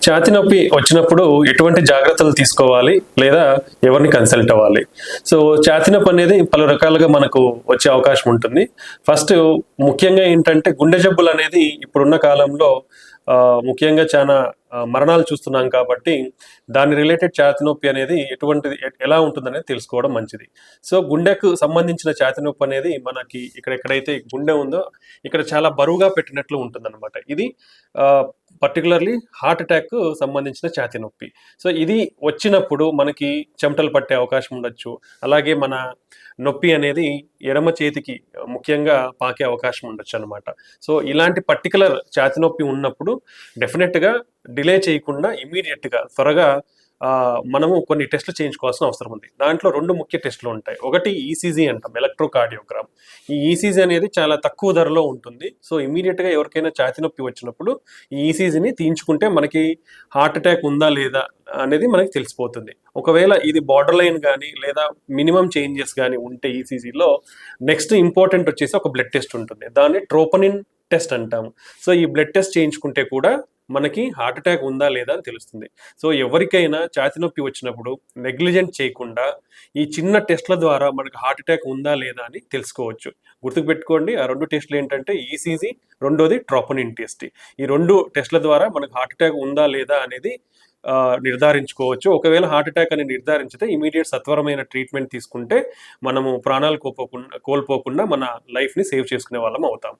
ఛాతీ నొప్పి వచ్చినప్పుడు ఎటువంటి జాగ్రత్తలు తీసుకోవాలి? లేదా ఎవరిని కన్సల్ట్ అవ్వాలి? సో, ఛాతీ నొప్పి అనేది పలు రకాలుగా మనకు వచ్చే అవకాశం ఉంటుంది. ఫస్ట్ ముఖ్యంగా ఏంటంటే గుండె జబ్బులనేది ఇప్పుడున్న కాలంలో ముఖ్యంగా చానా మరణాలు చూస్తున్నాం కాబట్టి దాని రిలేటెడ్ ఛాతీ నొప్పి అనేది ఎటువంటిది ఎలా ఉంటుందనేది తెలుసుకోవడం మంచిది. సో, గుండెకు సంబంధించిన ఛాతీ నొప్పి అనేది మనకి ఎక్కడైతే గుండె ఉందో ఇక్కడ చాలా బరువుగా పెట్టినట్లు ఉంటుందన్నమాట. ఇది పర్టిక్యులర్‌లీ హార్ట్ అటాక్‌కు సంబంధించిన ఛాతీ నొప్పి. సో, ఇది వచ్చినప్పుడు మనకి చెమటలు పట్టే అవకాశం ఉండొచ్చు. అలాగే మన నొప్పి అనేది ఎడమ చేతికి ముఖ్యంగా పాకే అవకాశం ఉండొచ్చనమాట. సో, ఇలాంటి పర్టిక్యులర్ ఛాతీ నొప్పి ఉన్నప్పుడు డెఫినిట్‌గా డిలే చేయకుండా ఇమ్మీడియేట్‌గా త్వరగా మనము కొన్ని టెస్ట్‌లు చేయించుకోవాల్సిన అవసరం ఉంది. దాంట్లో 2 ముఖ్య టెస్ట్‌లు ఉంటాయి. ఒకటి ఈసీజీ అంటాం, ఎలక్ట్రోకార్డియోగ్రామ్. ఈ ఈసీజీ అనేది చాలా తక్కువ ధరలో ఉంటుంది. సో, ఇమ్మీడియేట్‌గా ఎవరికైనా ఛాతీ నొప్పి వచ్చినప్పుడు ఈ ఈసీజీని తీయించుకుంటే మనకి హార్ట్ అటాక్ ఉందా లేదా అనేది మనకి తెలిసిపోతుంది. ఒకవేళ ఇది బార్డర్ లైన్ గాని లేదా మినిమమ్ చేంజెస్ గాని ఉంటే ఈసీజీలో నెక్స్ట్ ఇంపార్టెంట్ వచ్చేసి ఒక బ్లడ్ టెస్ట్ ఉంటుంది. దాన్ని ట్రోపోనిన్ టెస్ట్ అంటాము. సో, ఈ బ్లడ్ టెస్ట్ చేయించుకుంటే కూడా మనకి హార్ట్ అటాక్ ఉందా లేదా అని తెలుస్తుంది. సో, ఎవరికైనా ఛాతీ నొప్పి వచ్చినప్పుడు నెగ్లిజెంట్ చేయకుండా ఈ చిన్న టెస్ట్‌ల ద్వారా మనకు హార్ట్ అటాక్ ఉందా లేదా అని తెలుసుకోవచ్చు. గుర్తుపెట్టుకోండి, ఆ 2 టెస్ట్‌లు ఏంటంటే ఈసీజీ, రెండోది ట్రోపోనిన్ టెస్ట్. ఈ 2 టెస్ట్‌ల ద్వారా మనకు హార్ట్ అటాక్ ఉందా లేదా అనేది నిర్ధారించుకోవచ్చు. ఒకవేళ హార్ట్ అటాక్ అని నిర్ధారించితే ఇమ్మీడియేట్ సత్వరమైన ట్రీట్మెంట్ తీసుకుంటే మనము ప్రాణాలు కోల్పోకుండా మన లైఫ్‌ని సేవ్ చేసుకునే వాళ్ళం అవుతాం.